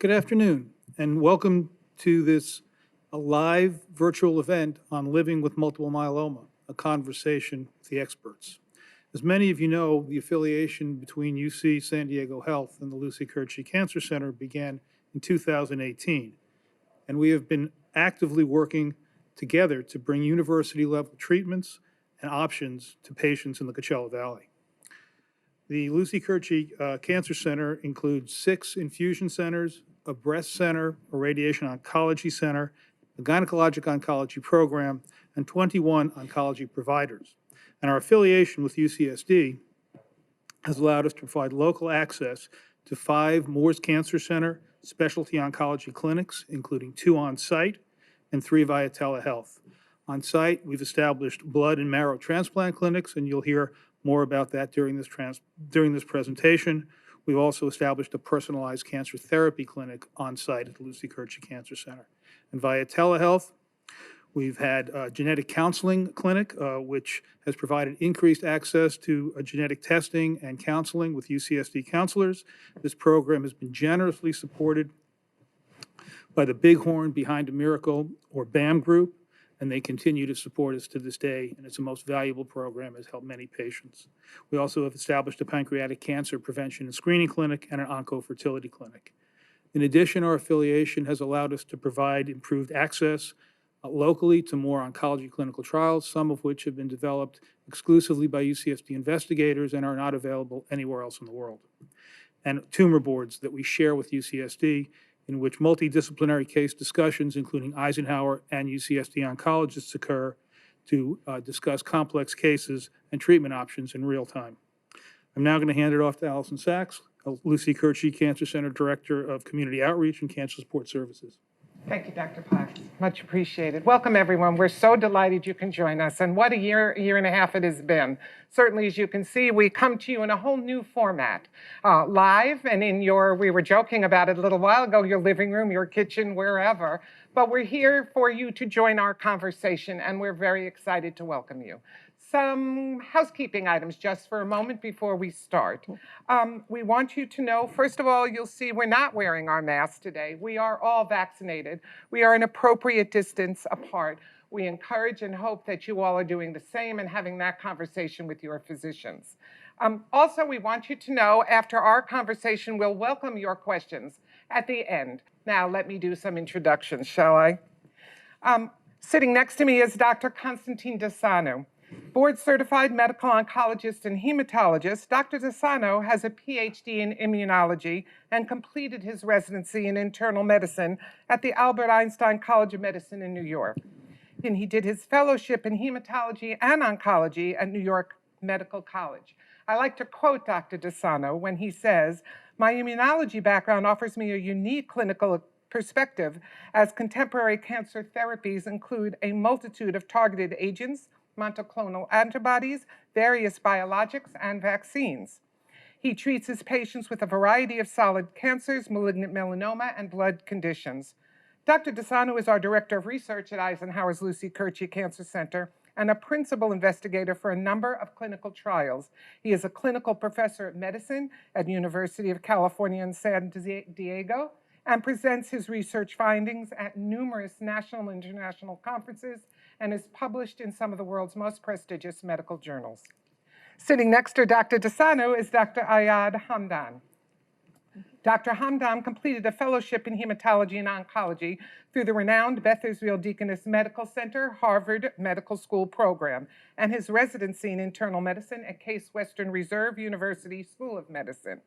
Good afternoon, and welcome to this live virtual event on living with multiple myeloma, a conversation with the experts. As many of you know, the affiliation between UC San Diego Health and the Lucy Curci Cancer Center began in 2018, and we have been actively working together to bring university-level treatments and options to patients in the Coachella Valley. The Lucy Curci Cancer Center includes 6 infusion centers, a breast center, a radiation oncology center, a gynecologic oncology program, and 21 oncology providers. And our affiliation with UCSD has allowed us to provide local access to 5 Moores Cancer Center specialty oncology clinics, including 2 on-site and 3 via telehealth. On-site, we've established blood and marrow transplant clinics, and you'll hear more about that during this presentation. We've also established a personalized cancer therapy clinic on-site at the Lucy Curci Cancer Center. And via telehealth, we've had a genetic counseling clinic, which has provided increased access to genetic testing and counseling with UCSD counselors. This program has been generously supported by the Bighorn Behind a Miracle, or BAM group, and they continue to support us to this day, and it's the most valuable program, has helped many patients. We also have established a pancreatic cancer prevention and screening clinic and an oncofertility clinic. In addition, our affiliation has allowed us to provide improved access locally to more oncology clinical trials, some of which have been developed exclusively by UCSD investigators and are not available anywhere else in the world. And tumor boards that we share with UCSD, in which multidisciplinary case discussions, including Eisenhower and UCSD oncologists, occur to discuss complex cases and treatment options in real time. I'm now going to hand it off to Allison Sachs, Lucy Curci Cancer Center Director of Community Outreach and Cancer Support Services. Thank you, Dr. Potts. Much appreciated. Welcome, everyone. We're so delighted you can join us. And what a year and a half it has been. Certainly, as you can see, we come to you in a whole new format, live and in we were joking about it a little while ago, your living room, your kitchen, wherever. But we're here for you to join our conversation, and we're very excited to welcome you. Some housekeeping items just for a moment before we start. We want you to know, first of all, you'll see we're not wearing our masks today. We are all vaccinated. We are an appropriate distance apart. We encourage and hope that you all are doing the same and having that conversation with your physicians. Also, we want you to know after our conversation, we'll welcome your questions at the end. Now, let me do some introductions, shall I? Sitting next to me is Dr. Constantine Desano. Board-certified medical oncologist and hematologist, Dr. Desano has a PhD in immunology and completed his residency in internal medicine at the Albert Einstein College of Medicine in New York. And he did his fellowship in hematology and oncology at New York Medical College. I like to quote Dr. Desano when he says, "My immunology background offers me a unique clinical perspective as contemporary cancer therapies include a multitude of targeted agents, monoclonal antibodies, various biologics, and vaccines. He treats his patients with a variety of solid cancers, malignant melanoma, and blood conditions." Dr. Desano is our Director of Research at Eisenhower's Lucy Curci Cancer Center and a principal investigator for a number of clinical trials. He is a clinical professor of medicine at the University of California in San Diego and presents his research findings at numerous national and international conferences and is published in some of the world's most prestigious medical journals. Sitting next to Dr. Desano is Dr. Ayad Hamdan. Dr. Hamdan completed a fellowship in hematology and oncology through the renowned Beth Israel Deaconess Medical Center Harvard Medical School program and his residency in internal medicine at Case Western Reserve University School of Medicine.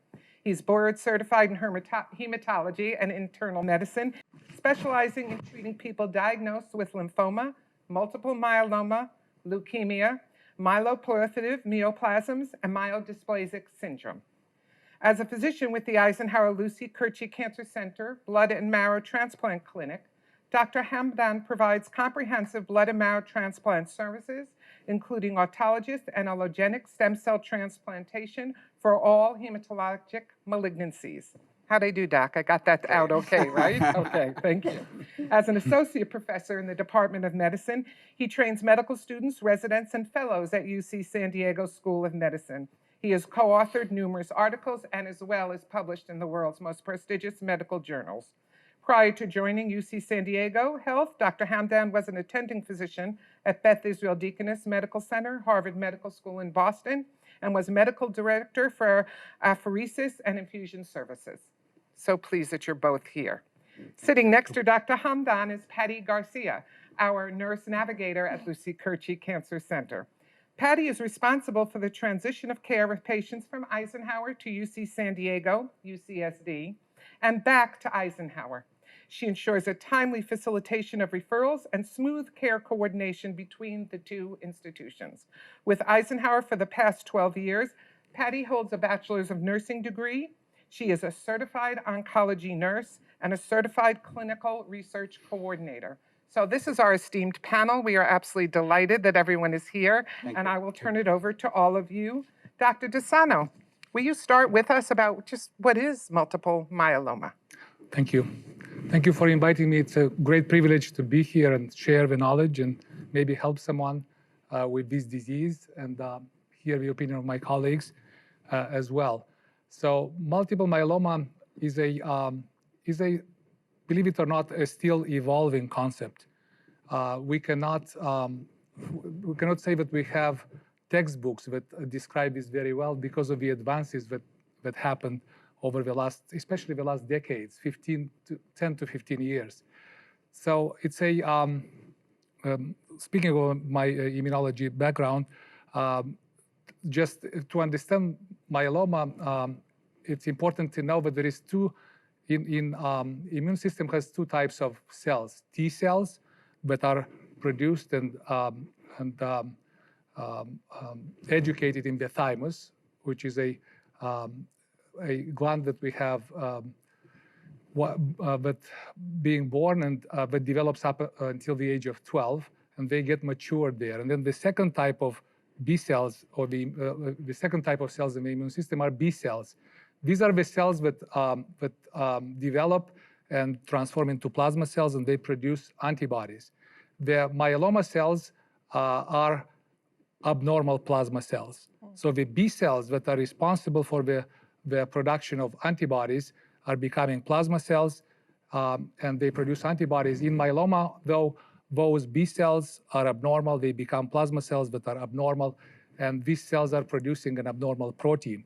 He's board certified in hematology and internal medicine, specializing in treating people diagnosed with lymphoma, multiple myeloma, leukemia, myeloproliferative neoplasms, and myelodysplasic syndrome. As a physician with the Eisenhower Lucy Curci Cancer Center Blood and Marrow Transplant Clinic, Dr. Hamdan provides comprehensive blood and marrow transplant services, including autologous and allogeneic stem cell transplantation for all hematologic malignancies. How'd I do, Doc? I got that out okay, right? Okay, thank you. As an associate professor in the Department of Medicine, he trains medical students, residents, and fellows at UC San Diego School of Medicine. He has co-authored numerous articles and as well as published in the world's most prestigious medical journals. Prior to joining UC San Diego Health, Dr. Hamdan was an attending physician at Beth Israel Deaconess Medical Center, Harvard Medical School in Boston, and was medical director for apheresis and infusion services. So pleased that you're both here. Sitting next to Dr. Hamdan is Patty Garcia, our nurse navigator at Lucy Curci Cancer Center. Patty is responsible for the transition of care of patients from Eisenhower to UC San Diego, UCSD, and back to Eisenhower. She ensures a timely facilitation of referrals and smooth care coordination between the two institutions. With Eisenhower for the past 12 years, Patty holds a bachelor's of nursing degree. She is a certified oncology nurse and a certified clinical research coordinator. So this is our esteemed panel. We are absolutely delighted that everyone is here, and I will turn it over to all of you. Dr. DeSano, will you start with us about just what is multiple myeloma? Thank you. Thank you for inviting me. It's a great privilege to be here and share the knowledge and maybe help someone with this disease and hear the opinion of my colleagues as well. So multiple myeloma is a, believe it or not, a still evolving concept. We cannot say that we have textbooks that describe this very well because of the advances that happened over the last, especially the last decades, 10 to 15 years. So it's a, speaking of my immunology background, just to understand myeloma, it's important to know that there is immune system has two types of cells: T cells that are produced and educated in the thymus, which is a gland that we have that being born and that develops up until the age of 12, and they get matured there. And then the second type of B cells, or the second type of cells in the immune system, are B cells. These are the cells that develop and transform into plasma cells, and they produce antibodies. The myeloma cells are abnormal plasma cells. So the B cells that are responsible for the production of antibodies are becoming plasma cells, and they produce antibodies. In myeloma, though, those B cells are abnormal. They become plasma cells that are abnormal, and these cells are producing an abnormal protein.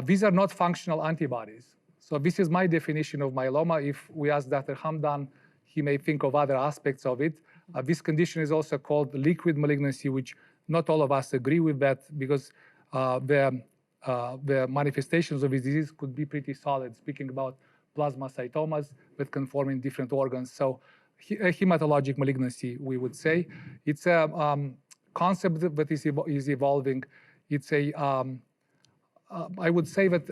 These are not functional antibodies. So this is my definition of myeloma. If we ask Dr. Hamdan, he may think of other aspects of it. This condition is also called liquid malignancy, which not all of us agree with that, because the manifestations of this disease could be pretty solid, speaking about plasmacytomas that can form in different organs. So a hematologic malignancy, we would say. It's a concept that is evolving. It's a, I would say that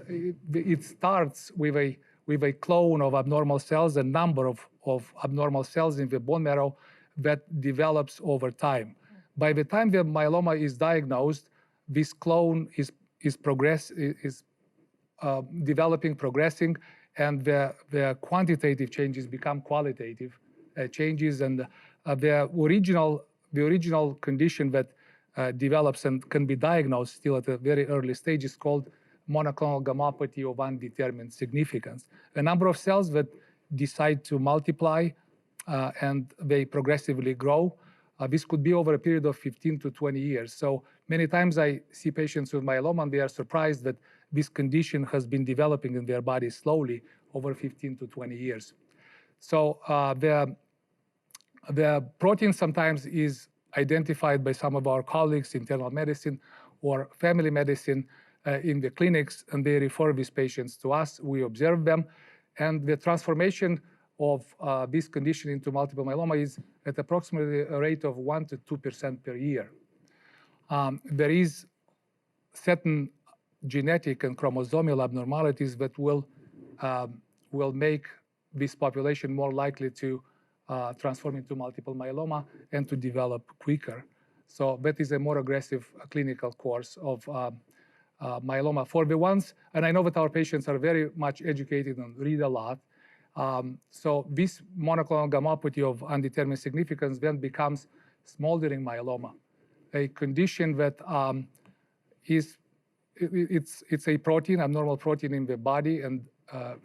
it starts with a clone of abnormal cells, a number of abnormal cells in the bone marrow that develops over time. By the time the myeloma is diagnosed, this clone is developing, progressing, and the quantitative changes become qualitative changes, and the original condition that develops and can be diagnosed still at a very early stage is called monoclonal gammopathy of undetermined significance. A number of cells that decide to multiply and they progressively grow. This could be over a period of 15 to 20 years. So many times I see patients with myeloma and they are surprised that this condition has been developing in their body slowly over 15 to 20 years. So the protein sometimes is identified by some of our colleagues, internal medicine or family medicine in the clinics, and they refer these patients to us. We observe them, and the transformation of this condition into multiple myeloma is at approximately a rate of 1 to 2% per year. There is certain genetic and chromosomal abnormalities that will make this population more likely to transform into multiple myeloma and to develop quicker. So that is a more aggressive clinical course of myeloma. For the ones, and I know that our patients are very much educated and read a lot, so this monoclonal gammopathy of undetermined significance then becomes smoldering myeloma, a condition that is it's a protein, abnormal protein in the body, and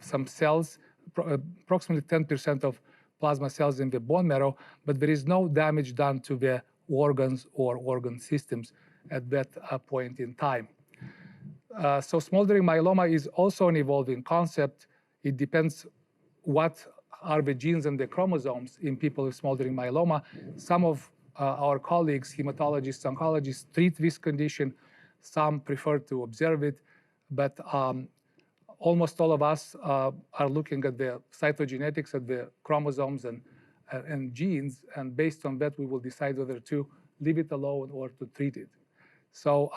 some cells, approximately 10% of plasma cells in the bone marrow, but there is no damage done to the organs or organ systems at that point in time. So smoldering myeloma is also an evolving concept. It depends what are the genes and the chromosomes in people with smoldering myeloma. Some of our colleagues, hematologists, oncologists, treat this condition. Some prefer to observe it, but almost all of us are looking at the cytogenetics of the chromosomes and genes, and based on that, we will decide whether to leave it alone or to treat it. So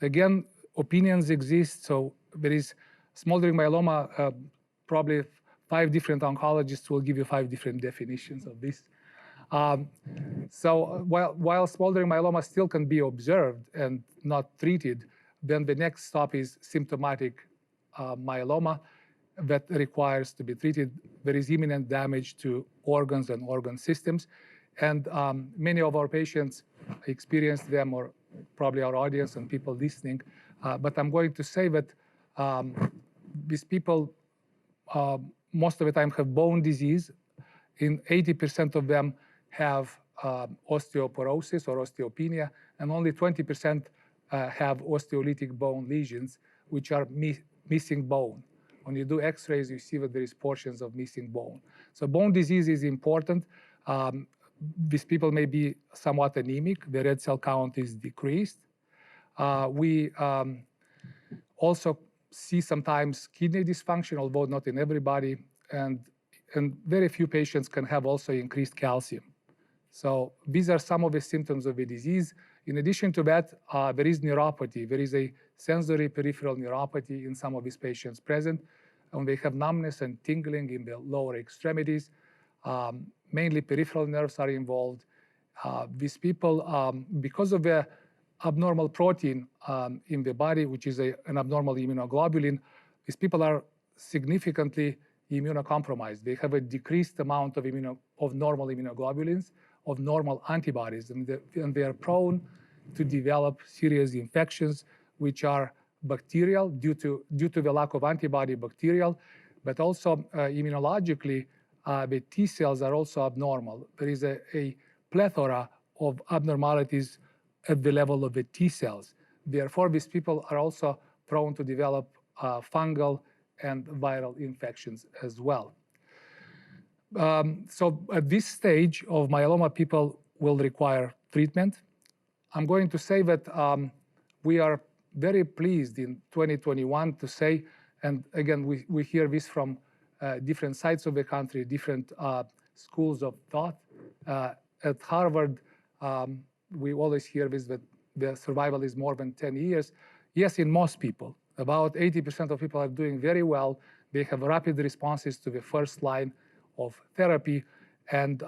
again, opinions exist. So there is smoldering myeloma, probably 5 different oncologists will give you 5 different definitions of this. So while smoldering myeloma still can be observed and not treated, then the next stop is symptomatic myeloma that requires to be treated. There is imminent damage to organs and organ systems. And many of our patients experience them, or probably our audience and people listening. But I'm going to say that these people, most of the time, have bone disease. In 80% of them have osteoporosis or osteopenia, and only 20% have osteolytic bone lesions, which are missing bone. When you do x-rays, you see that there is portions of missing bone. So bone disease is important. These people may be somewhat anemic. The red cell count is decreased. We also see sometimes kidney dysfunction, although not in everybody, and very few patients can have also increased calcium. So these are some of the symptoms of the disease. In addition to that, there is neuropathy. There is a sensory peripheral neuropathy in some of these patients present, and they have numbness and tingling in the lower extremities. Mainly peripheral nerves are involved. These people, because of the abnormal protein in the body, which is an abnormal immunoglobulin, these people are significantly immunocompromised. They have a decreased amount of normal immunoglobulins, of normal antibodies, and they are prone to develop serious infections, which are bacterial due to the lack of antibody bacterial, but also immunologically, the T cells are also abnormal. There is a plethora of abnormalities at the level of the T cells. Therefore, these people are also prone to develop fungal and viral infections as well. So at this stage of myeloma, people will require treatment. I'm going to say that we are very pleased in 2021 to say, and again, we hear this from different sides of the country, different schools of thought. At Harvard, we always hear this, that the survival is more than 10 years. Yes, in most people. About 80% of people are doing very well. They have rapid responses to the first line of therapy, and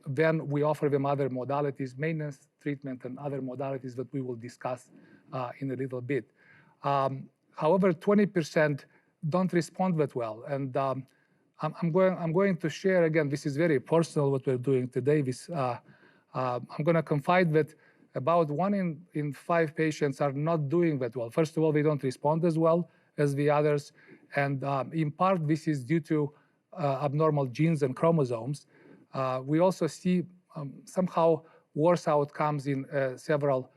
then we offer them other modalities, maintenance treatment, and other modalities that we will discuss in a little bit. However, 20% don't respond that well, and I'm going to share, again, this is very personal what we're doing today. I'm going to confide that about 1 in 5 patients are not doing that well. First of all, they don't respond as well as the others, and in part this is due to abnormal genes and chromosomes. We also see somehow worse outcomes in several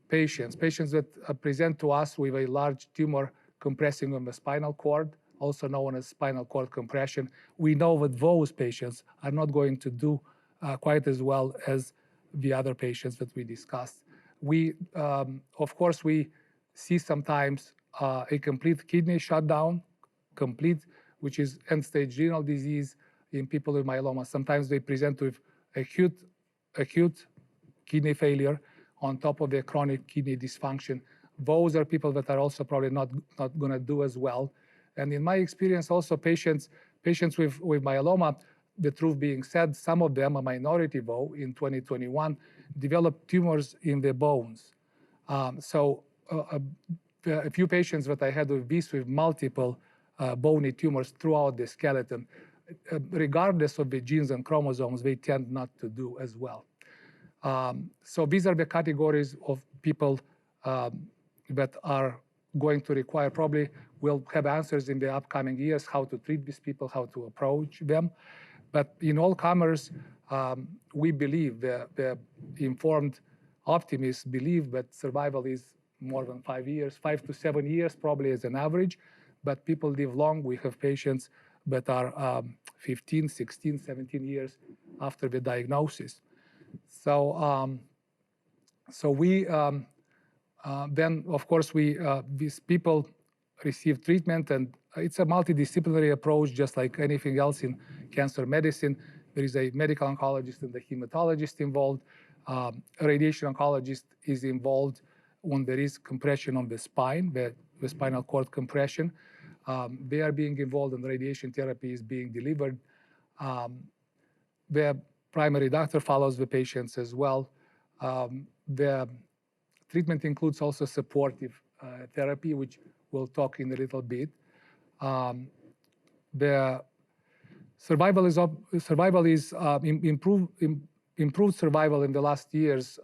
patients that present to us with a large tumor compressing on the spinal cord, also known as spinal cord compression. We know that those patients are not going to do quite as well as the other patients that we discussed. Of course, we see sometimes a complete kidney shutdown, which is end-stage renal disease in people with myeloma. Sometimes they present with acute kidney failure on top of their chronic kidney dysfunction. Those are people that are also probably not going to do as well. And in my experience, also patients with myeloma, the truth being said, some of them, a minority though, in 2021, developed tumors in their bones. So a few patients that I had with this, with multiple bony tumors throughout the skeleton, regardless of the genes and chromosomes, they tend not to do as well. So these are the categories of people that are going to require, probably will have answers in the upcoming years, how to treat these people, how to approach them. But in all comers, we believe, the informed optimists believe that survival is more than 5 years, 5 to 7 years probably as an average, but people live long. We have patients that are 15, 16, 17 years after the diagnosis. So, we then, of course, these people receive treatment, and it's a multidisciplinary approach, just like anything else in cancer medicine. There is a medical oncologist and a hematologist involved. A radiation oncologist is involved when there is compression on the spine, the spinal cord compression. They are being involved, and radiation therapy is being delivered. The primary doctor follows the patients as well. The treatment includes also supportive therapy, which we'll talk in a little bit. The survival is improved survival in the last years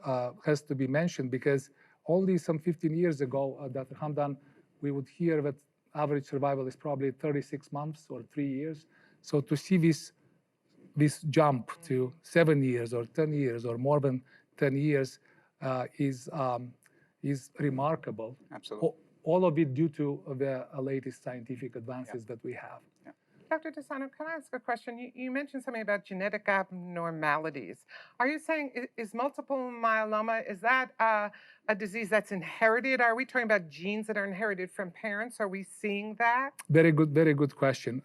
has to be mentioned, because only some 15 years ago, Dr. Hamdan, we would hear that average survival is probably 36 months or 3 years. So to see this jump to 7 years or 10 years or more than 10 years is remarkable. Absolutely. All of it due to the latest scientific advances that we have. Yeah. Dr. DeSano, can I ask a question? You mentioned something about genetic abnormalities. Are you saying, is multiple myeloma, is that a disease that's inherited? Are we talking about genes that are inherited from parents? Are we seeing that? Very good question.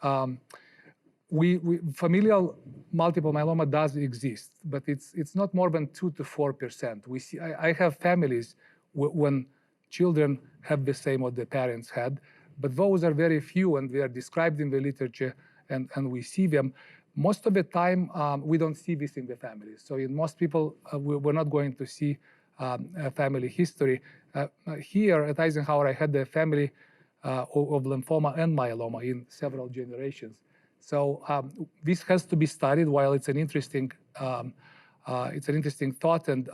Familial multiple myeloma does exist, but it's not more than 2 to 4%. We see, I have families when children have the same what the parents had, but those are very few, and they are described in the literature, and we see them. Most of the time, we don't see this in the families. So in most people, we're not going to see a family history. Here at Eisenhower, I had the family of lymphoma and myeloma in several generations. So this has to be studied. While it's an interesting thought, and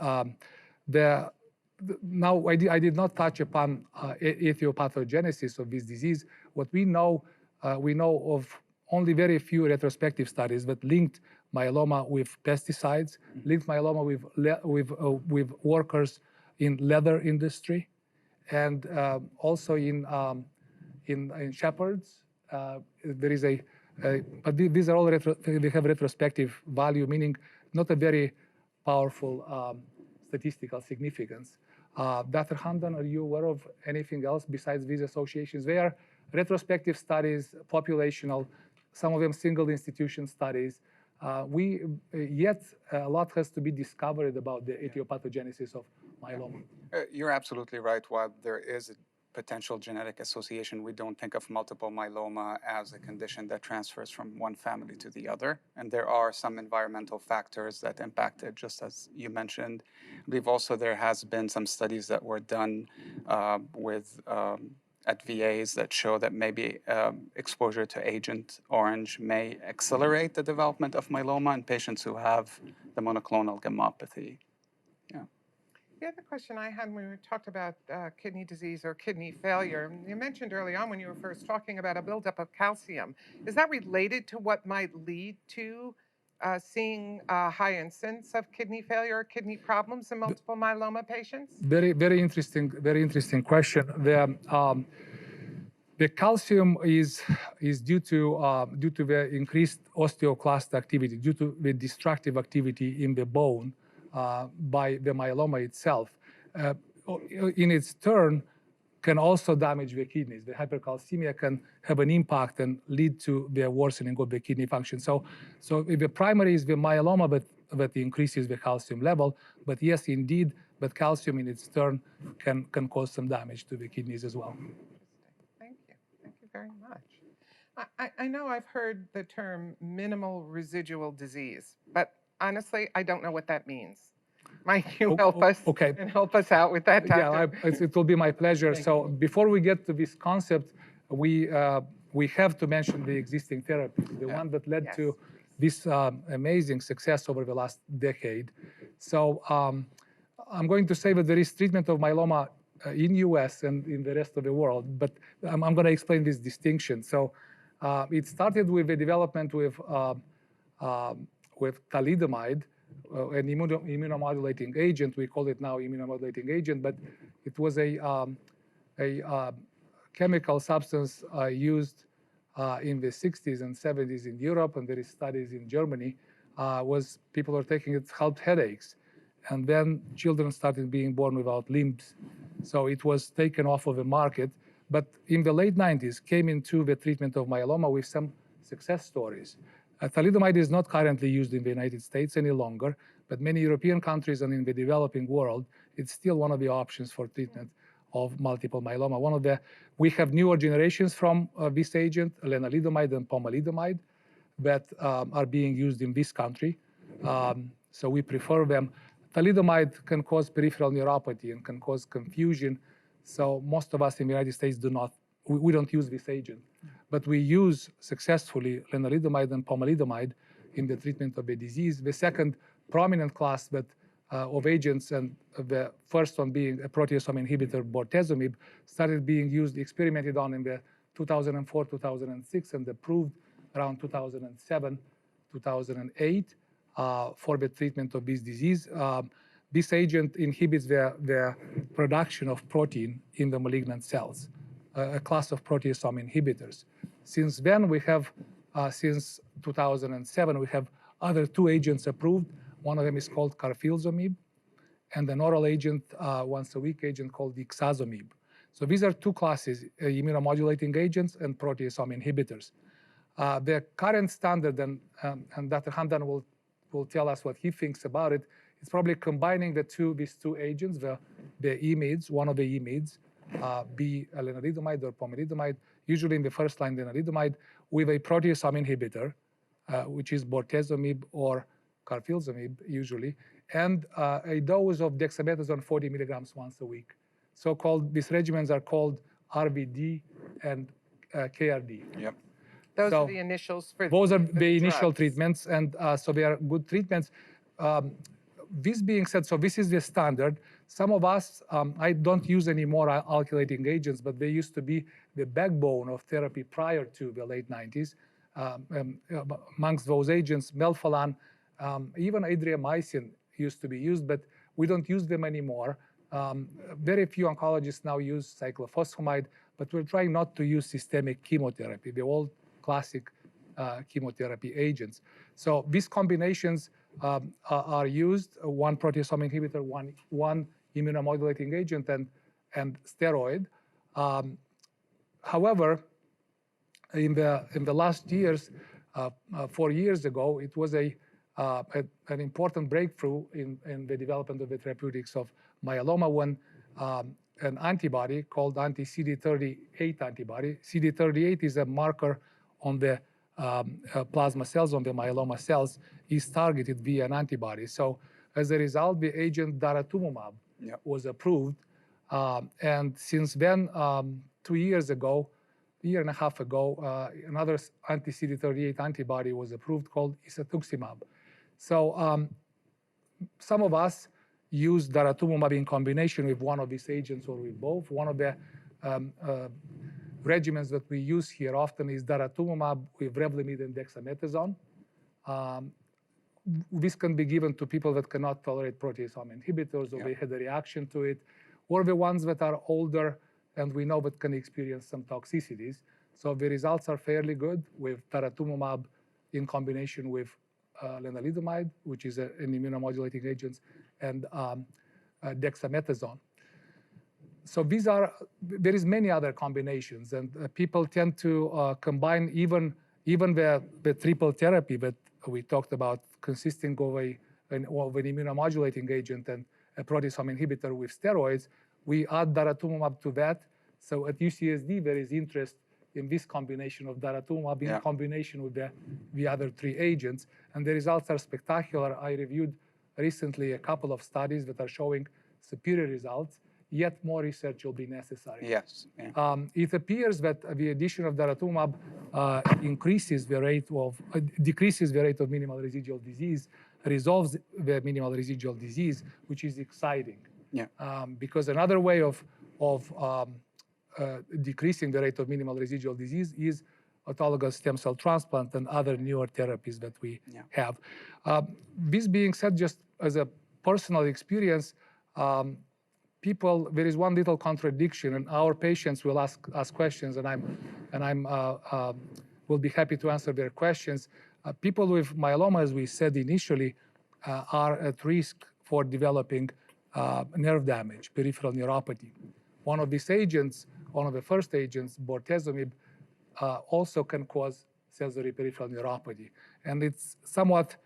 now I did not touch upon etiopathogenesis of this disease. What we know of only very few retrospective studies that linked myeloma with pesticides, linked myeloma with workers in leather industry, and also in shepherds. There is but these are all they have retrospective value, meaning not a very powerful statistical significance. Dr. Hamdan, are you aware of anything else besides these associations? They are retrospective studies, populational, some of them single institution studies. Yet a lot has to be discovered about the etiopathogenesis of myeloma. You're absolutely right. While there is a potential genetic association, we don't think of multiple myeloma as a condition that transfers from one family to the other. And there are some environmental factors that impact it, just as you mentioned. I believe also there has been some studies that were done at VAs that show that maybe exposure to Agent Orange may accelerate the development of myeloma in patients who have the monoclonal gammopathy. The other question I had when we talked about kidney disease or kidney failure, you mentioned early on when you were first talking about a buildup of calcium. Is that related to what might lead to seeing a high incidence of kidney failure or kidney problems in multiple myeloma patients? Very interesting question. The calcium is due to the increased osteoclast activity, due to the destructive activity in the bone by the myeloma itself. In its turn, can also damage the kidneys. The hypercalcemia can have an impact and lead to the worsening of the kidney function. So if the primary is the myeloma that increases the calcium level, but yes, indeed, but calcium in its turn can cause some damage to the kidneys as well. Thank you very much. I know I've heard the term minimal residual disease, but honestly, I don't know what that means. Might you help us and help us out with that, Doctor? Yeah, it will be my pleasure. So before we get to this concept, we have to mention the existing therapies, the one that led to this amazing success over the last decade. So I'm going to say that there is treatment of myeloma in US and in the rest of the world, but I'm going to explain this distinction. So it started with the development with thalidomide, an immunomodulating agent. We call it now immunomodulating agent, but it was a chemical substance used in the 60s and 70s in Europe, and there is studies in Germany, was people are taking it, helped headaches. And then children started being born without limbs. So it was taken off of the market. But in the late 90s, came into the treatment of myeloma with some success stories. Thalidomide is not currently used in the United States any longer, but many European countries and in the developing world, it's still one of the options for treatment of multiple myeloma. We have newer generations from this agent, lenalidomide and pomalidomide, that are being used in this country. So we prefer them. Thalidomide can cause peripheral neuropathy and can cause confusion. So most of us in the United States we don't use this agent. But we use successfully lenalidomide and pomalidomide in the treatment of the disease. The second prominent class of agents, and the first one being a proteasome inhibitor, bortezomib, started being used, experimented on in the 2004, 2006, and approved around 2007, 2008 for the treatment of this disease. This agent inhibits the production of protein in the malignant cells, a class of proteasome inhibitors. Since then, we have, since 2007, we have other two agents approved. One of them is called carfilzomib, and an oral agent, once-a-week agent called ixazomib. So these are two classes, immunomodulating agents and proteasome inhibitors. The current standard, and Dr. Hamdan will tell us what he thinks about it, is probably combining these two agents, the IMiDs, one of the IMiDs, be lenalidomide or pomalidomide, usually in the first line lenalidomide, with a proteasome inhibitor, which is bortezomib or carfilzomib usually, and a dose of dexamethasone 40 milligrams once a week. These regimens are called RVD and KRD. Yep. Those are the initials for those are the initial drugs. treatments, and so they are good treatments. This being said, so this is the standard. Some of us, I don't use any more alkylating agents, but they used to be the backbone of therapy prior to the late 90s. Amongst those agents, melphalan, even adriamycin used to be used, but we don't use them anymore. Very few oncologists now use cyclophosphamide, but we're trying not to use systemic chemotherapy, the old classic chemotherapy agents. So these combinations are used, one proteasome inhibitor, one immunomodulating agent, and steroid. However, in the last years, 4 years ago, it was an important breakthrough in the development of the therapeutics of myeloma when an antibody called anti-CD38 antibody. CD38 is a marker on the plasma cells, on the myeloma cells, is targeted via an antibody. So as a result, the agent daratumumab was approved. And since then, 2 years ago, a year and a half ago, another anti-CD38 antibody was approved called isatuximab. So some of us use daratumumab in combination with one of these agents or with both. One of the regimens that we use here often is daratumumab with Revlimid and dexamethasone. This can be given to people that cannot tolerate proteasome inhibitors, or they had a reaction to it, or the ones that are older and we know that can experience some toxicities. So the results are fairly good with daratumumab in combination with lenalidomide, which is an immunomodulating agent, and dexamethasone. So there is many other combinations, and people tend to combine even the triple therapy that we talked about, consisting of an immunomodulating agent and a proteasome inhibitor with steroids. We add daratumumab to that. So at UCSD, there is interest in this combination of daratumumab in combination with the other three agents, and the results are spectacular. I reviewed recently a couple of studies that are showing superior results yet more research will be necessary. Yes. Yeah. It appears that the addition of daratumumab decreases the rate of minimal residual disease, resolves the minimal residual disease, which is exciting. Yeah. Because another way of decreasing the rate of minimal residual disease is autologous stem cell transplant and other newer therapies that we have. This being said, just as a personal experience, there is one little contradiction, and our patients will ask questions, and I'm will be happy to answer their questions. People with myeloma, as we said initially, are at risk for developing nerve damage, peripheral neuropathy. One of these agents, one of the first agents, bortezomib, also can cause sensory peripheral neuropathy, and it's somewhat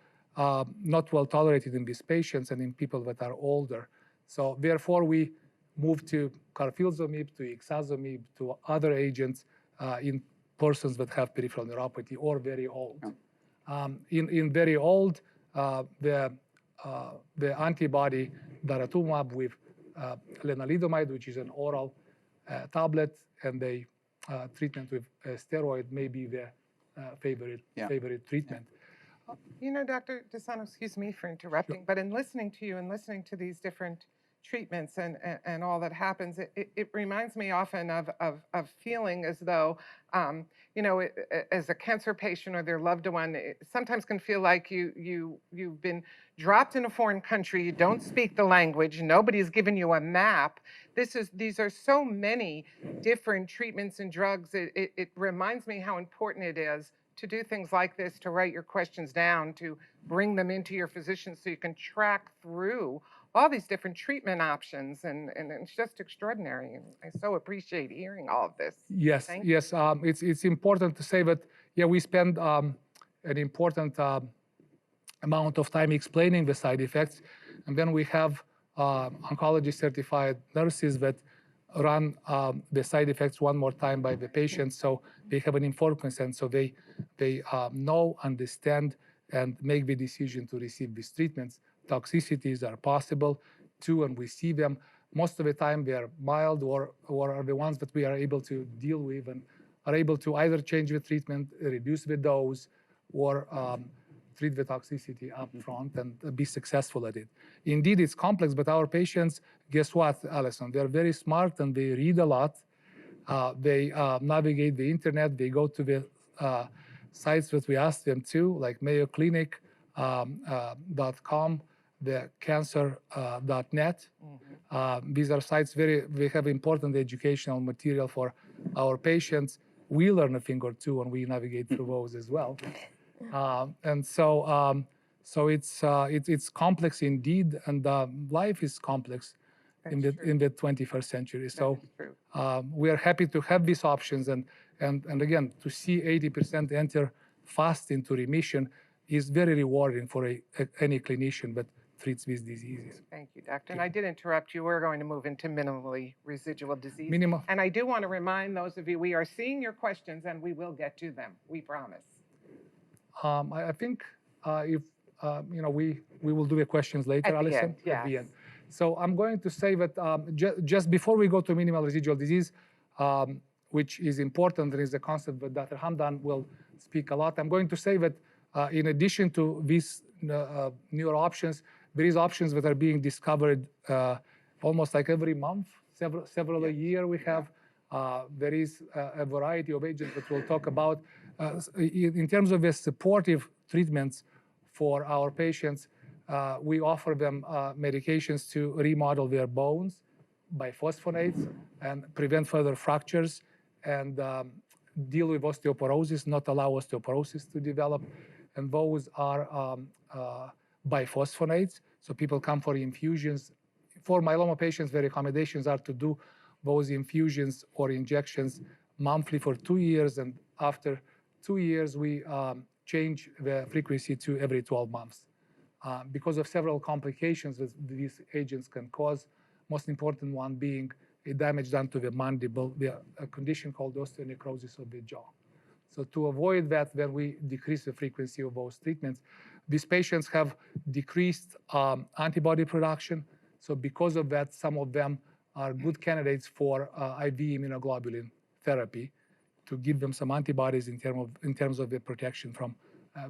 not well tolerated in these patients and in people that are older. So therefore, we move to carfilzomib, to ixazomib, to other agents in persons that have peripheral neuropathy or very old. In very old, the antibody daratumumab with lenalidomide, which is an oral tablet, and the treatment with steroid may be the favorite treatment. You know, Dr. DeSano, excuse me for interrupting, but in listening to you and listening to these different treatments and all that happens, it reminds me often of feeling as though, you know, as a cancer patient or their loved one, it sometimes can feel like you've been dropped in a foreign country, you don't speak the language, nobody's given you a map. These are so many different treatments and drugs. It reminds me how important it is to do things like this, to write your questions down, to bring them into your physician so you can track through all these different treatment options, and it's just extraordinary. And I so appreciate hearing all of this. Yes, yes. It's important to say that, yeah, we spend an important amount of time explaining the side effects, and then we have oncology certified nurses that run the side effects one more time by the patient, so they have an informed consent, so they know, understand, and make the decision to receive these treatments. Toxicities are possible too, and we see them. Most of the time they are mild or are the ones that we are able to deal with and are able to either change the treatment, reduce the dose, or treat the toxicity up front and be successful at it. Indeed, it's complex, but our patients, guess what, Alison? They're very smart and they read a lot. They navigate the internet. They go to the sites that we ask them to, like mayoclinic.com, the cancer.net. These are sites they have important educational material for our patients. We learn a thing or two and we navigate through those as well. And so it's complex indeed, and life is complex in the 21st century. So we are happy to have these options, and again, to see 80% enter fast into remission is very rewarding for any clinician that treats these diseases. Thank you, doctor. And I did interrupt you. We're going to move into minimally residual disease. And I do want to remind those of you, we are seeing your questions and we will get to them. We promise. I think if we will do the questions later, Alison. Yes. At the end. So I'm going to say that just before we go to minimal residual disease, which is important and is a concept that Dr. Hamdan will speak a lot, I'm going to say that in addition to these newer options, there is options that are being discovered almost like every month, several a year we have. There is a variety of agents that we'll talk about. In terms of the supportive treatments for our patients, we offer them medications to remodel their bones, biphosphonates, and prevent further fractures, and deal with osteoporosis, not allow osteoporosis to develop. And those are biphosphonates. So people come for infusions. For myeloma patients, the recommendations are to do those infusions or injections monthly for 2 years, and after 2 years, we change the frequency to every 12 months. Because of several complications that these agents can cause, most important one being a damage done to the mandible, a condition called osteonecrosis of the jaw. So to avoid that, then we decrease the frequency of those treatments. These patients have decreased antibody production. So because of that, some of them are good candidates for IV immunoglobulin therapy to give them some antibodies in terms of the protection from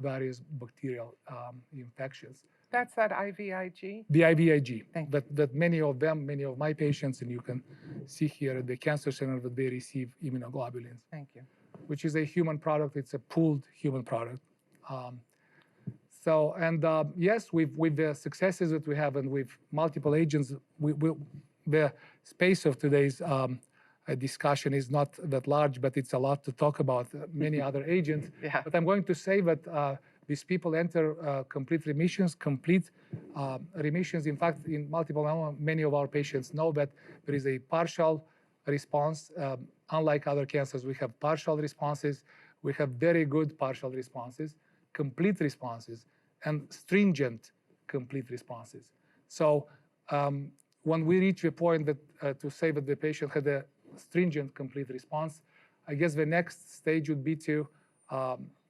various bacterial infections. That's that IVIG? The IVIG, Thank but many of them, many of my patients, and you can see here at the cancer center that they receive immunoglobulins, Thank you. which is a human product. It's a pooled human product. Yes, with the successes that we have and with multiple agents, the space of today's discussion is not that large, but it's a lot to talk about many other agents. Yeah. But I'm going to say that these people enter complete remissions. In fact, in multiple myeloma, many of our patients know that there is a partial response. Unlike other cancers, we have partial responses. We have very good partial responses, complete responses, and stringent complete responses. So when we reach a point that to say that the patient had a stringent complete response, I guess the next stage would be to,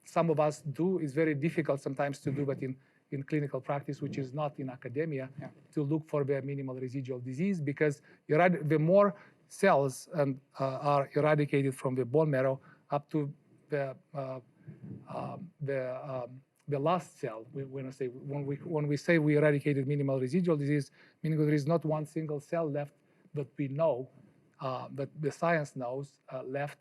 some of us do, it's very difficult sometimes to do, but in clinical practice, which is not in academia, to look for the minimal residual disease, because the more cells are eradicated from the bone marrow up to the last cell. When we say we eradicated minimal residual disease, meaning there is not one single cell left that we know, that the science knows left,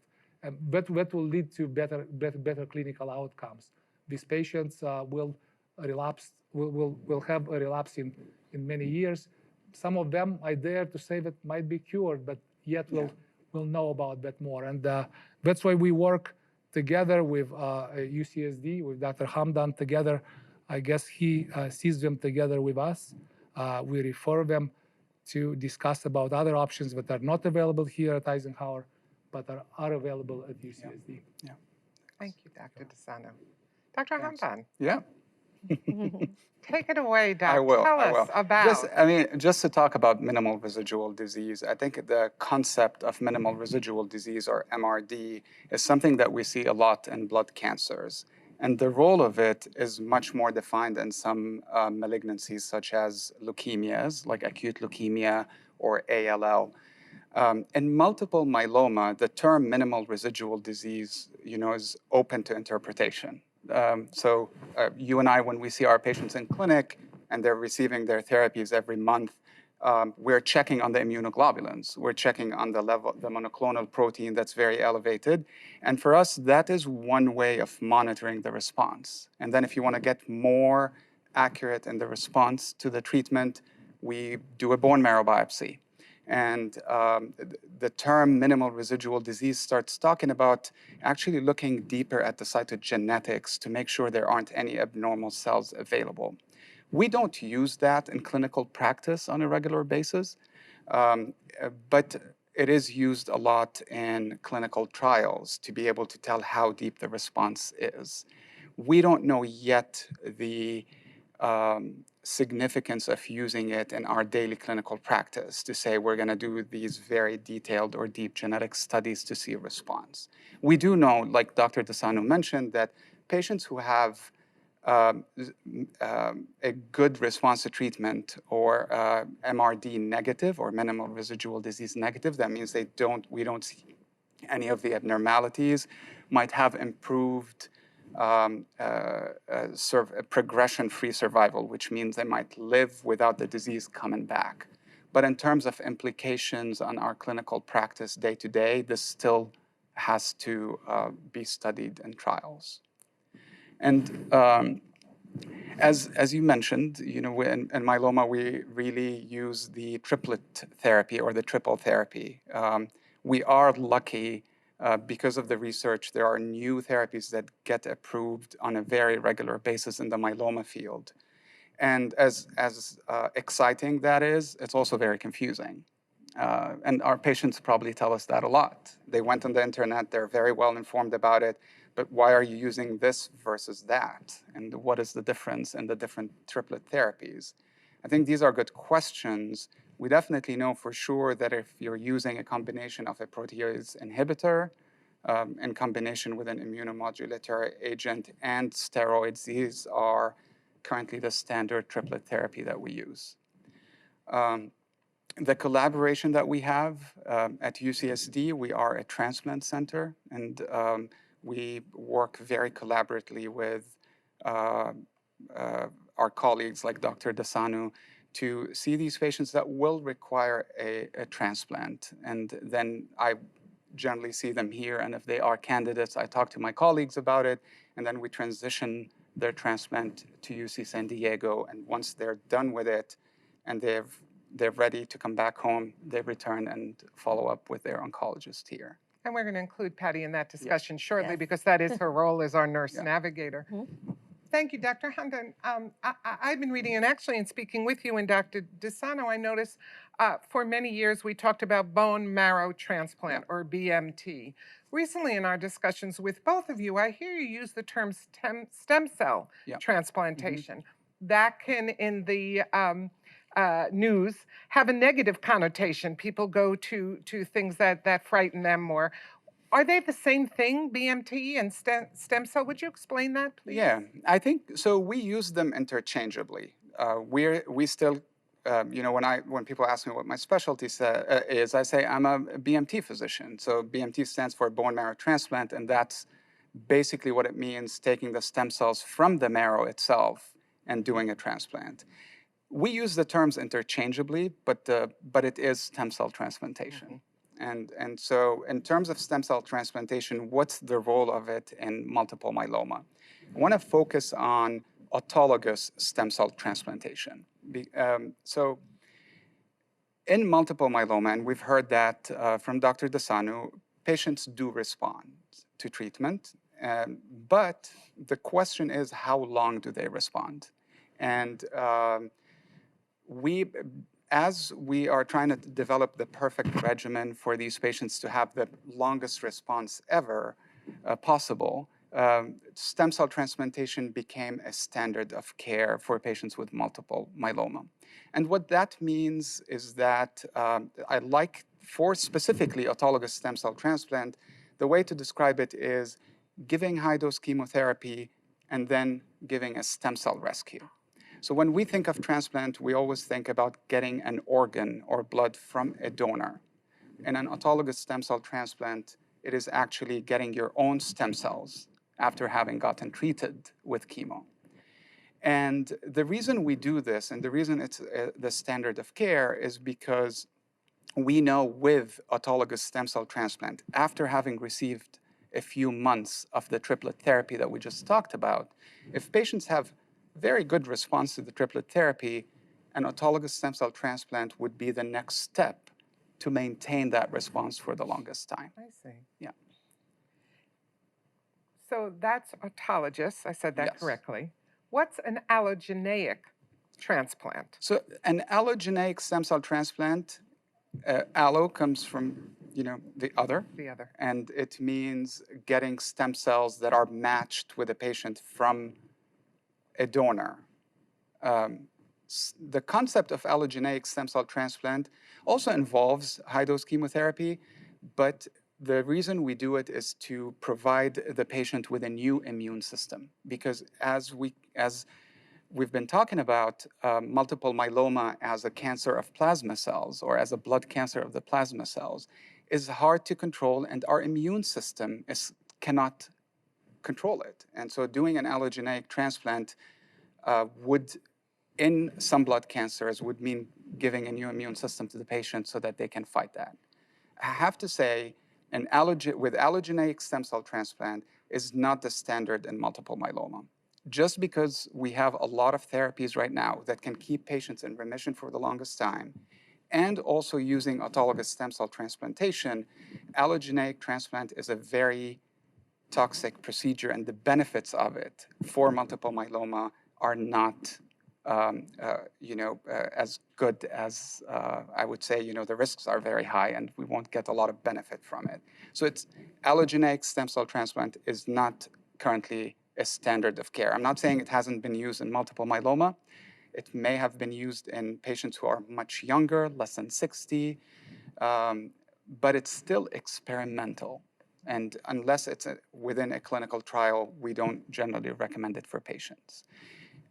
but that will lead to better clinical outcomes. These patients will relapse, will have a relapse in many years. Some of them, I dare to say, that might be cured, but yet we'll know about that more. And that's why we work together with UCSD, with Dr. Hamdan together. I guess he sees them together with us. We refer them to discuss about other options that are not available here at Eisenhower, but are available at UCSD. Yeah. Thank you, Dr. DeSano. Dr. Hamdan, Yeah. take it away, Doc. I will. Tell us about. Just to talk about minimal residual disease, I think the concept of minimal residual disease, or MRD, is something that we see a lot in blood cancers. And the role of it is much more defined in some malignancies, such as leukemias, like acute leukemia or ALL. In multiple myeloma, the term minimal residual disease, is open to interpretation. So you and I, when we see our patients in clinic and they're receiving their therapies every month, we're checking on the immunoglobulins. We're checking on the level, the monoclonal protein that's very elevated. And for us, that is one way of monitoring the response. And then if you want to get more accurate in the response to the treatment, we do a bone marrow biopsy. And the term minimal residual disease starts talking about actually looking deeper at the cytogenetics to make sure there aren't any abnormal cells available. We don't use that in clinical practice on a regular basis, but it is used a lot in clinical trials to be able to tell how deep the response is. We don't know yet the significance of using it in our daily clinical practice to say we're going to do these very detailed or deep genetic studies to see a response. We do know, like Dr. DeSano mentioned, that patients who have a good response to treatment, or MRD negative or minimal residual disease negative, that means we don't see any of the abnormalities, might have improved progression-free survival, which means they might live without the disease coming back. But in terms of implications on our clinical practice day to day, this still has to be studied in trials. And as you mentioned, in myeloma, we really use the triplet therapy or the triple therapy. We are lucky. Because of the research, there are new therapies that get approved on a very regular basis in the myeloma field. And as exciting that is, it's also very confusing. And our patients probably tell us that a lot. They went on the internet, they're very well informed about it, but why are you using this versus that? And what is the difference in the different triplet therapies? I think these are good questions. We definitely know for sure that if you're using a combination of a protease inhibitor in combination with an immunomodulatory agent and steroids, these are currently the standard triplet therapy that we use. The collaboration that we have at UCSD, we are a transplant center, and we work very collaboratively with uh, our colleagues like Dr. Dasanu to see these patients that will require a transplant. And then I generally see them here, and if they are candidates, I talk to my colleagues about it, and then we transition their transplant to UC San Diego. And once they're done with it and they're ready to come back home, they return and follow up with their oncologist here. And we're going to include Patty in that discussion shortly Yes. because that is her role as our nurse Yeah. navigator. Thank you, Dr. Hamdan. I've been reading, and actually in speaking with you and Dr. Desano, I noticed for many years we talked about bone marrow transplant, or BMT. Recently in our discussions with both of you, I hear you use the term stem cell transplantation. That can, in the news, have a negative connotation. People go to things that frighten them more. Are they the same thing, BMT and stem cell? Would you explain that, please? Yeah, I think so. We use them interchangeably. We still, when people ask me what my specialty is, I say I'm a BMT physician. So BMT stands for bone marrow transplant, and that's basically what it means: taking the stem cells from the marrow itself and doing a transplant. We use the terms interchangeably, but it is stem cell transplantation. And so in terms of stem cell transplantation, what's the role of it in multiple myeloma? I want to focus on autologous stem cell transplantation. So in multiple myeloma, and we've heard that from Dr. Dasanu, patients do respond to treatment, but the question is, how long do they respond? And as we are trying to develop the perfect regimen for these patients to have the longest response ever possible, stem cell transplantation became a standard of care for patients with multiple myeloma. And what that means is that for specifically autologous stem cell transplant, the way to describe it is giving high-dose chemotherapy and then giving a stem cell rescue. So when we think of transplant, we always think about getting an organ or blood from a donor. In an autologous stem cell transplant, it is actually getting your own stem cells after having gotten treated with chemo. And the reason we do this, and the reason it's the standard of care, is because we know with autologous stem cell transplant, after having received a few months of the triplet therapy that we just talked about, if patients have very good response to the triplet therapy, an autologous stem cell transplant would be the next step to maintain that response for the longest time. I see. Yeah. So that's autologous. I said that Yes. correctly. What's an allogeneic transplant? So an allogeneic stem cell transplant, allo comes from the other. The other. And it means getting stem cells that are matched with a patient from a donor. The concept of allogeneic stem cell transplant also involves high-dose chemotherapy, but the reason we do it is to provide the patient with a new immune system. Because as we've been talking about multiple myeloma as a cancer of plasma cells or as a blood cancer of the plasma cells is hard to control, and our immune system cannot control it. And so doing an allogeneic transplant in some blood cancers would mean giving a new immune system to the patient so that they can fight that. I have to say, with allogeneic stem cell transplant is not the standard in multiple myeloma. Just because we have a lot of therapies right now that can keep patients in remission for the longest time, and also using autologous stem cell transplantation, allogeneic transplant is a very toxic procedure, and the benefits of it for multiple myeloma are not as good as I would say. The risks are very high, and we won't get a lot of benefit from it. So allogeneic stem cell transplant is not currently a standard of care. I'm not saying it hasn't been used in multiple myeloma. It may have been used in patients who are much younger, less than 60, but it's still experimental. And unless it's within a clinical trial, we don't generally recommend it for patients.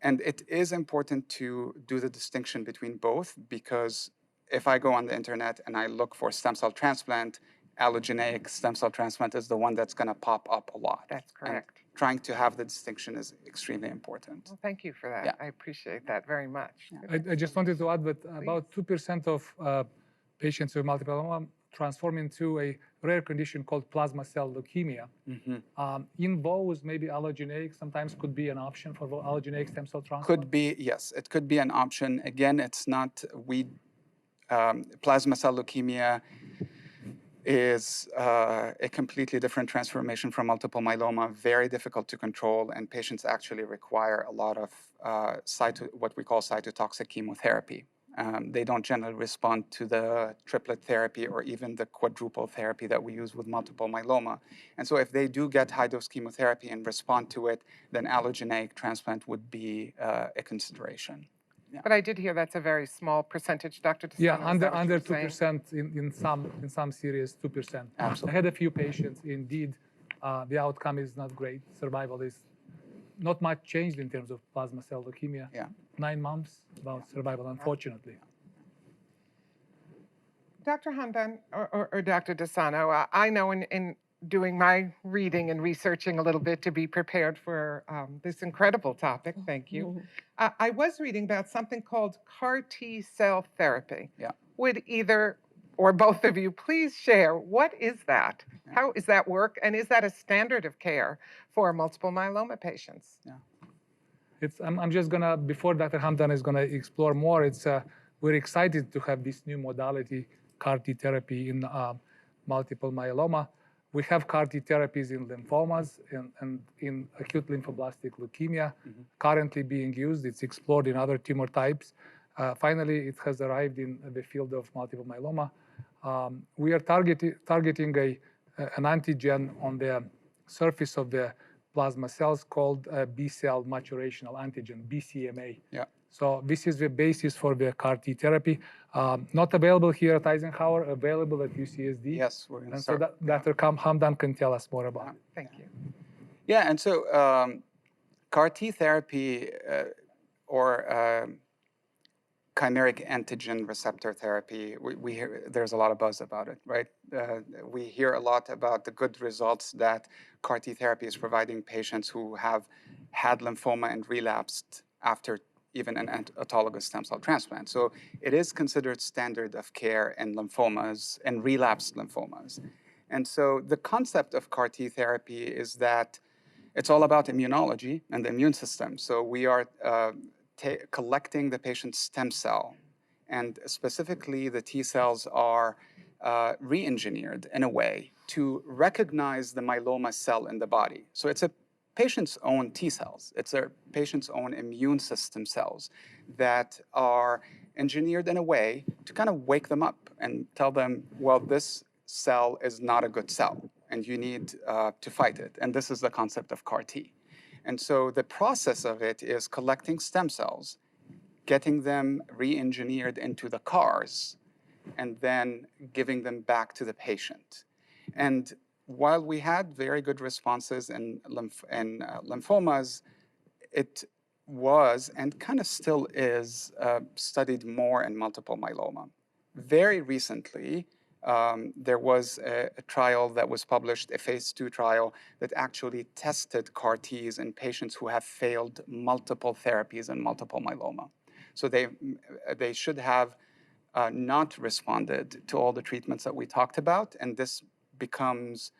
And it is important to do the distinction between both, because if I go on the internet and I look for stem cell transplant, allogeneic stem cell transplant is the one that's going to pop up a lot. That's And correct. trying to have the distinction is extremely important. Well, thank you for that. Yeah. I appreciate that very much. I just wanted to add that about 2% of patients with multiple myeloma transform into a rare condition called plasma cell leukemia. In those, maybe allogeneic sometimes could be an option for allogeneic stem cell transplant. Could be, yes, it could be an option. Again, it's not, plasma cell leukemia is a completely different transformation from multiple myeloma, very difficult to control, and patients actually require a lot of what we call cytotoxic chemotherapy. They don't generally respond to the triplet therapy or even the quadruple therapy that we use with multiple myeloma. And so if they do get high-dose chemotherapy and respond to it, then allogeneic transplant would be a consideration. Yeah. But I did hear that's a very small percentage, Dr. DeSano. Yeah, Is that what under you were saying? 2% in some series, 2%. Absolutely. I had a few patients. Indeed, the outcome is not great. Survival is not much changed in terms of plasma cell leukemia. Yeah. 9 months about survival, unfortunately. Dr. Hamdan or Dr. DeSano, I know in doing my reading and researching a little bit to be prepared for this incredible topic, thank you, I was reading about something called CAR T cell therapy. Yeah. Would either or both of you please share, what is that? Yeah. How does that work? And is that a standard of care for multiple myeloma patients? Yeah. I'm just gonna, before Dr. Hamdan is gonna explore more, we're excited to have this new modality, CAR T therapy in multiple myeloma. We have CAR T therapies in lymphomas and in acute lymphoblastic leukemia, currently being used. It's explored in other tumor types. Finally, it has arrived in the field of multiple myeloma. We are targeting an antigen on the surface of the plasma cells called B-cell maturational antigen, BCMA. Yeah. So this is the basis for the CAR T therapy. Not available here at Eisenhower, available at UCSD. Yes, we're going to And start. so Dr. Hamdan can tell us more about it. Thank you. Yeah, and so CAR T therapy or chimeric antigen receptor therapy, we hear there's a lot of buzz about it, right? We hear a lot about the good results that CAR T therapy is providing patients who have had lymphoma and relapsed after even an autologous stem cell transplant. So it is considered standard of care in lymphomas and relapsed lymphomas. And so the concept of CAR T therapy is that it's all about immunology and the immune system. So we are collecting the patient's stem cell, and specifically the T cells are re-engineered in a way to recognize the myeloma cell in the body. So it's a patient's own T cells. It's a patient's own immune system cells that are engineered in a way to kind of wake them up and tell them, well, this cell is not a good cell and you need to fight it. And this is the concept of CAR T. And so the process of it is collecting stem cells, getting them re-engineered into the CARs, and then giving them back to the patient. And while we had very good responses in lymphomas, it was and kind of still is studied more in multiple myeloma. Very recently, there was a trial that was published, a phase 2 trial that actually tested CAR Ts in patients who have failed multiple therapies in multiple myeloma. So they should have not responded to all the treatments that we talked about, and this becomes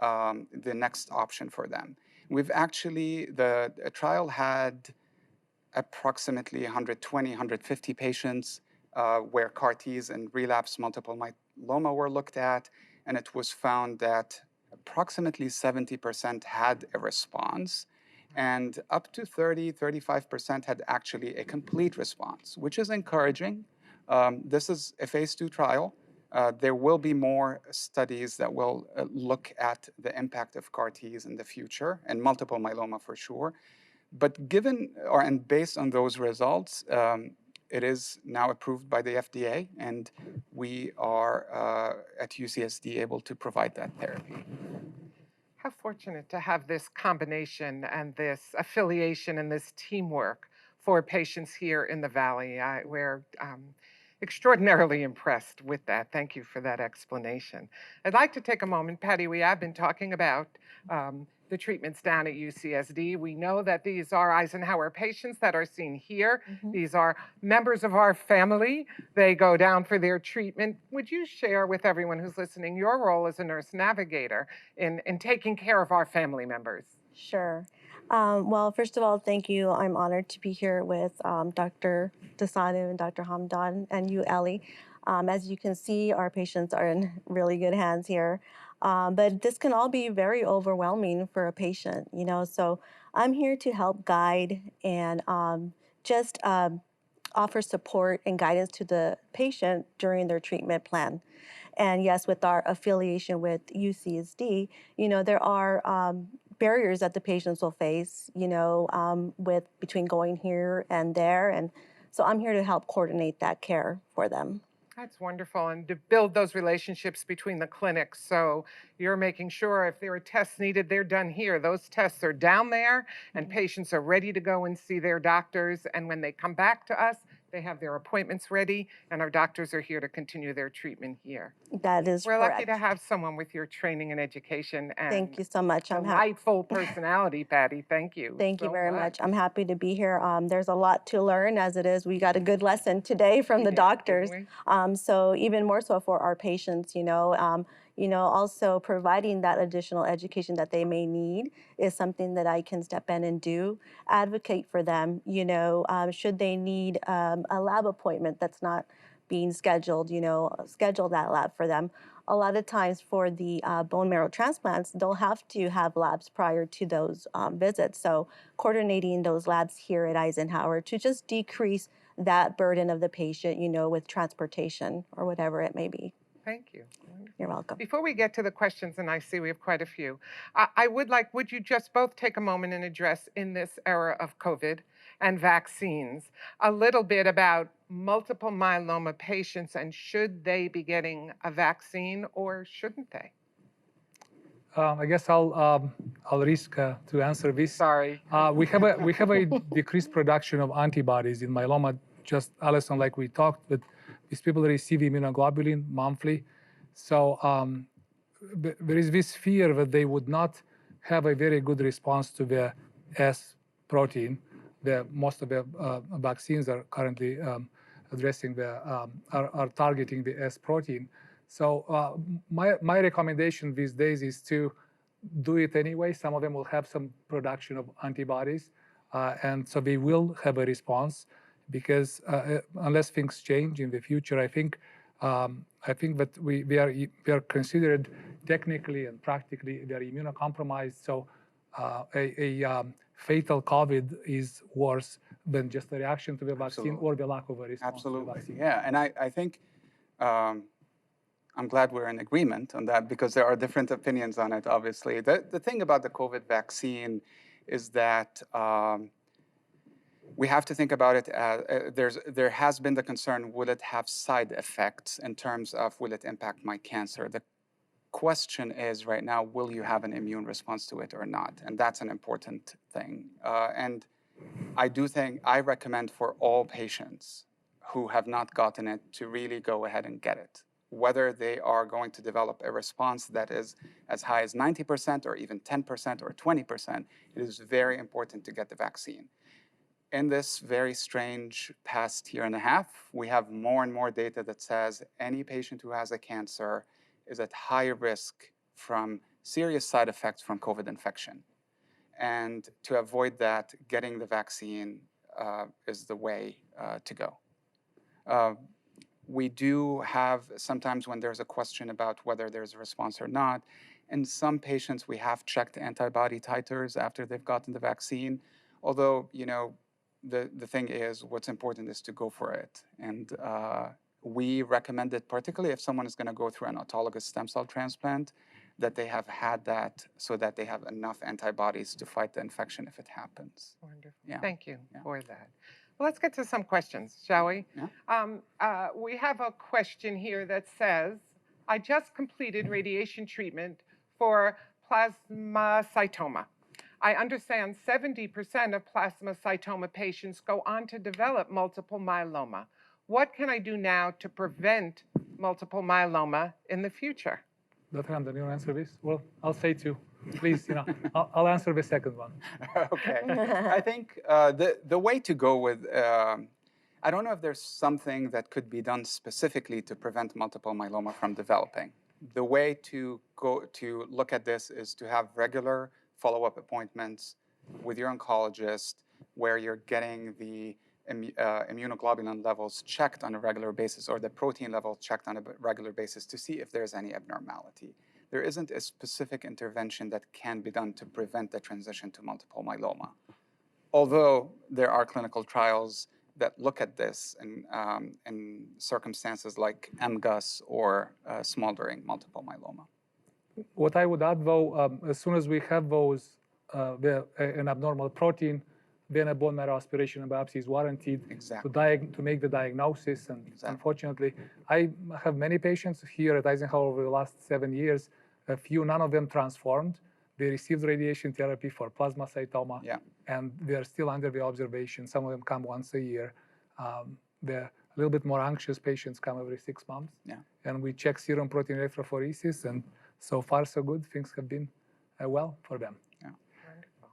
the next option for them. We've actually, the trial had approximately 120, 150 patients where CAR Ts and relapsed multiple myeloma were looked at, and it was found that approximately 70% had a response, and up to 35% had actually a complete response, which is encouraging. This is a phase 2 trial. There will be more studies that will look at the impact of CAR Ts in the future, and multiple myeloma for sure. But given, and based on those results, it is now approved by the FDA, and we are at UCSD able to provide that therapy. How fortunate to have this combination and this affiliation and this teamwork for patients here in the Valley, where extraordinarily impressed with that. Thank you for that explanation. I'd like to take a moment, Patty, we have been talking about the treatments down at UCSD. We know that these are Eisenhower patients that are seen here. These are members of our family. They go down for their treatment. Would you share with everyone who's listening your role as a nurse navigator in taking care of our family members? Sure. Well, first of all, thank you. I'm honored to be here with Dr. Desanu and Dr. Hamdan and you, Ellie. As you can see, our patients are in really good hands here. But this can all be very overwhelming for a patient, you know. So I'm here to help guide and just offer support and guidance to the patient during their treatment plan. And yes, with our affiliation with UCSD, you know, there are barriers that the patients will face, you know, with between going here and there. And so I'm here to help coordinate that care for them. That's wonderful. And to build those relationships between the clinics. So you're making sure if there are tests needed, they're done here. Those tests are down there and patients are ready to go and see their doctors. And when they come back to us, they have their appointments ready and our doctors are here to continue their treatment here. That is We're correct. lucky to have someone with your training and education and Thank you so much. I'm happy. delightful personality, Patty. Thank you. Thank you so very much. I'm happy to be here. There's a lot to learn as it is. We got a good lesson today from the doctors. So even more so for our patients, you know, also providing that additional education that they may need is something that I can step in and do. Advocate for them, you know, should they need a lab appointment that's not being scheduled, you know, schedule that lab for them. A lot of times for the bone marrow transplants, they'll have to have labs prior to those visits. So coordinating those labs here at Eisenhower to just decrease that burden of the patient, you know, with transportation or whatever it may be. Thank you. You're welcome. Before we get to the questions, and I see we have quite a few, would you just both take a moment and address in this era of COVID and vaccines a little bit about multiple myeloma patients and should they be getting a vaccine or shouldn't they? I guess I'll risk to answer this. Sorry. We have a decreased production of antibodies in myeloma. Just Alison, like we talked, but these people receive immunoglobulin monthly. So there is this fear that they would not have a very good response to the S protein. Most of the vaccines are currently addressing are targeting the S protein. So my recommendation these days is to do it anyway. Some of them will have some production of antibodies, and so they will have a response. Because unless things change in the future, I think that we are considered technically and practically they are immunocompromised. So a fatal COVID is worse than just a reaction to the vaccine or the lack of a response to the vaccine. Yeah, and I think I'm glad we're in agreement on that because there are different opinions on it, obviously. The thing about the COVID vaccine is that we have to think about it as there has been the concern, will it have side effects in terms of will it impact my cancer? The question is right now, will you have an immune response to it or not? And that's an important thing. And I do think I recommend for all patients who have not gotten it to really go ahead and get it. Whether they are going to develop a response that is as high as 90% or even 10% or 20%, it is very important to get the vaccine. In this very strange past year and a half, we have more and more data that says any patient who has a cancer is at high risk from serious side effects from COVID infection. And to avoid that, getting the vaccine is the way to go. We do have sometimes when there's a question about whether there's a response or not, in some patients we have checked antibody titers after they've gotten the vaccine, although, you know, the thing is, what's important is to go for it. And we recommend it, particularly if someone is going to go through an autologous stem cell transplant, that they have had that so that they have enough antibodies to fight the infection if it happens. Wonderful. Yeah. Thank you for that. Well, let's get to some questions, shall we? Yeah. We have a question here that says, I just completed radiation treatment for plasmacytoma. I understand 70% of plasmacytoma patients go on to develop multiple myeloma. What can I do now to prevent multiple myeloma in the future? Dr. Hamdan, you want to answer this? Well, I'll say two. Please, I'll answer the second one. Okay. I think the way to go with, I don't know if there's something that could be done specifically to prevent multiple myeloma from developing. The way to look at this is to have regular follow-up appointments with your oncologist where you're getting the immunoglobulin levels checked on a regular basis or the protein levels checked on a regular basis to see if there's any abnormality. There isn't a specific intervention that can be done to prevent the transition to multiple myeloma. Although there are clinical trials that look at this in circumstances like MGUS or smoldering multiple myeloma. What I would add, though, as soon as we have those, an abnormal protein, then a bone marrow aspiration and biopsy is warranted to make the diagnosis. And unfortunately, I have many patients here at Eisenhower over the last 7 years. None of them transformed. They received radiation therapy for plasmacytoma, and they're still under the observation. Some of them come once a year. The a little bit more anxious patients come every 6 months. And we check serum protein electrophoresis, and so far so good. Things have been well for them. Wonderful.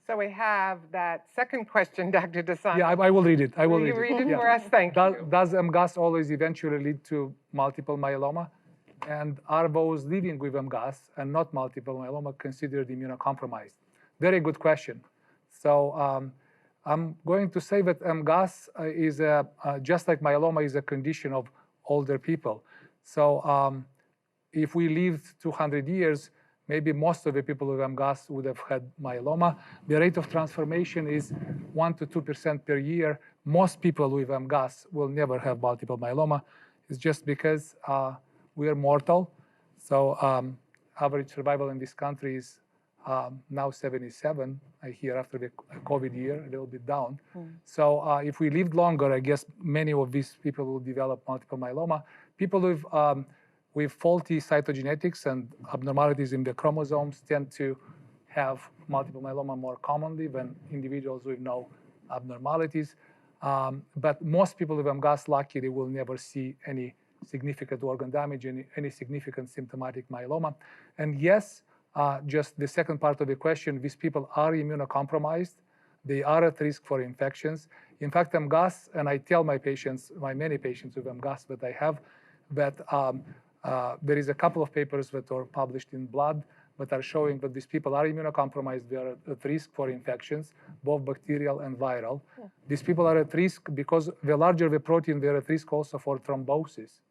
So we have that second question, Dr. Desano. Yeah, I will read it. Will you read it for us? Thank you. Does MGUS always eventually lead to multiple myeloma? And are those living with MGUS and not multiple myeloma considered immunocompromised? Very good question. So I'm going to say that MGUS is just like myeloma is a condition of older people. So if we lived 200 years, maybe most of the people with MGUS would have had myeloma. The rate of transformation is 1 to 2% per year. Most people with MGUS will never have multiple myeloma. It's just because we are mortal. So average survival in this country is now 77. I hear after the COVID year, a little bit down. So if we lived longer, I guess many of these people will develop multiple myeloma. People with faulty cytogenetics and abnormalities in the chromosomes tend to have multiple myeloma more commonly than individuals with no abnormalities. But most people with MGUS, luckily, will never see any significant organ damage, any significant symptomatic myeloma. And yes, just the second part of the question, these people are immunocompromised. They are at risk for infections. In fact, MGUS, and I tell my patients, my many patients with MGUS that I have, that there is a couple of papers that are published in Blood that are showing that these people are immunocompromised. They are at risk for infections, both bacterial and viral. These people are at risk because the larger the protein, they're at risk also for thrombosis.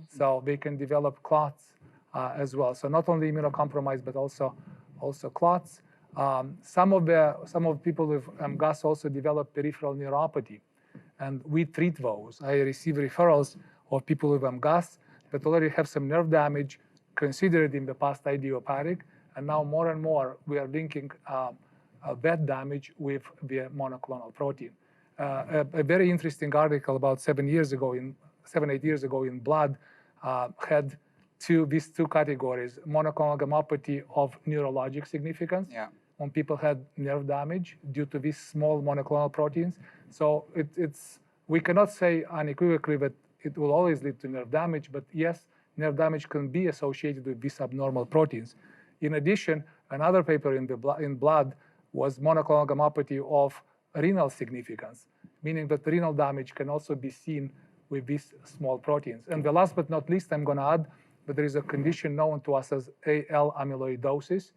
So they can develop clots as well. So not only immunocompromised, but also clots. Some of people with MGUS also develop peripheral neuropathy, and we treat those. I receive referrals of people with MGUS that already have some nerve damage considered in the past idiopathic, and now more and more we are linking that damage with the monoclonal protein. A very interesting article about 7, 8 years ago in Blood had these two categories: monoclonal gammopathy of neurologic significance, when people had nerve damage due to these small monoclonal proteins. So we cannot say unequivocally that it will always lead to nerve damage, but yes, nerve damage can be associated with these abnormal proteins. In addition, another paper in Blood was monoclonal gammopathy of renal significance, meaning that renal damage can also be seen with these small proteins. And the last but not least, I'm going to add that there is a condition known to us as AL amyloidosis.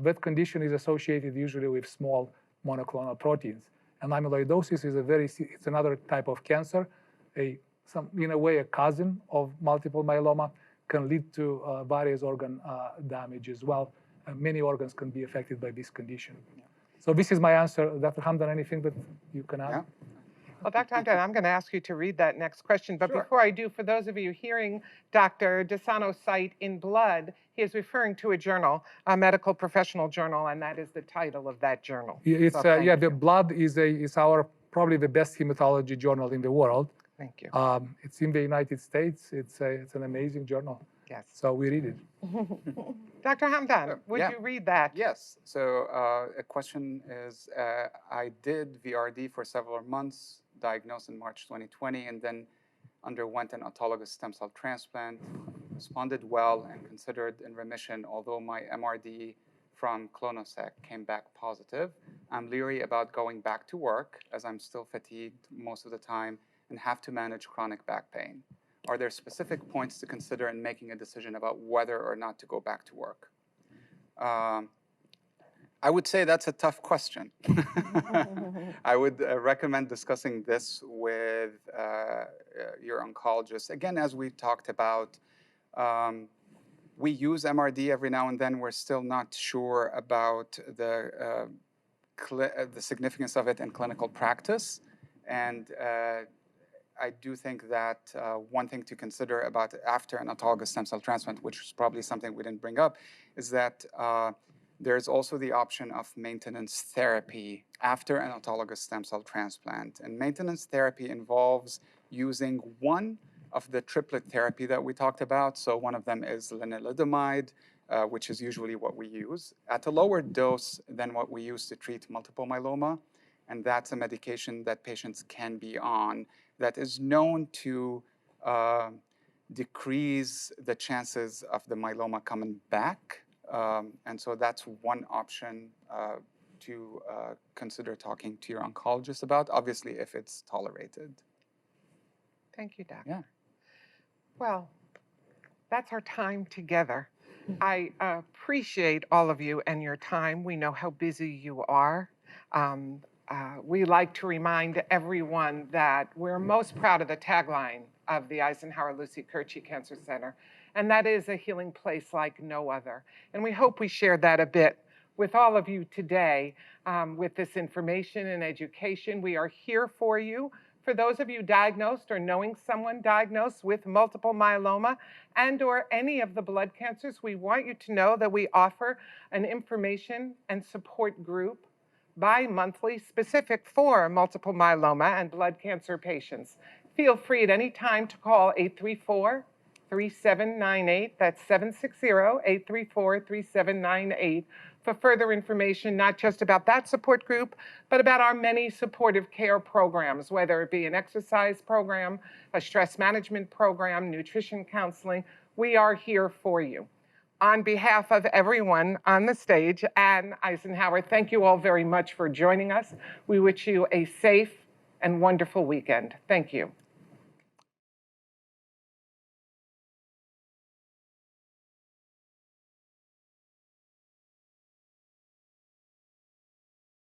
That condition is associated usually with small monoclonal proteins. And amyloidosis is it's another type of cancer, in a way a cousin of multiple myeloma, can lead to various organ damage as well. Many organs can be affected by this condition. So this is my answer. Dr. Hamdan, anything that you can add? Well, Dr. Hamdan, I'm going to ask you to read that next question. But before I do, for those of you hearing Dr. Desano cite in Blood, he is referring to a journal, a medical professional journal, and that is the title of that journal. The Blood is our probably the best hematology journal in the world. Thank you. It's in the United States. It's an amazing journal. Yes. So we read it. Dr. Hamdan, would you read that? Yes. So a question is, I did VRD for several months diagnosed in March 2020, and then underwent an autologous stem cell transplant, responded well and considered in remission, although my MRD from clonosec came back positive. I'm leery about going back to work as I'm still fatigued most of the time and have to manage chronic back pain. Are there specific points to consider in making a decision about whether or not to go back to work? I would say that's a tough question. I would recommend discussing this with your oncologist. Again, as we talked about, we use MRD every now and then. We're still not sure about the significance of it in clinical practice. And I do think that one thing to consider about after an autologous stem cell transplant, which is probably something we didn't bring up, is that there's also the option of maintenance therapy after an autologous stem cell transplant. And maintenance therapy involves using one of the triplet therapy that we talked about. So one of them is lenalidomide, which is usually what we use, at a lower dose than what we use to treat multiple myeloma. And that's a medication that patients can be on that is known to decrease the chances of the myeloma coming back. And so that's one option to consider talking to your oncologist about, obviously, if it's tolerated. Thank you, Doc. Yeah. Well, that's our time together. I appreciate all of you and your time. We know how busy you are. We like to remind everyone that we're most proud of the tagline of the Eisenhower Lucy Curci Cancer Center, and that is a healing place like no other. And we hope we shared that a bit with all of you today with this information and education. We are here for you. For those of you diagnosed or knowing someone diagnosed with multiple myeloma and or any of the blood cancers, we want you to know that we offer an information and support group bi-monthly specific for multiple myeloma and blood cancer patients. Feel free at any time to call 834-3798. That's 760-834-3798 for further information, not just about that support group, but about our many supportive care programs, whether it be an exercise program, a stress management program, nutrition counseling. We are here for you. On behalf of everyone on the stage and Eisenhower, thank you all very much for joining us. We wish you a safe and wonderful weekend. Thank you.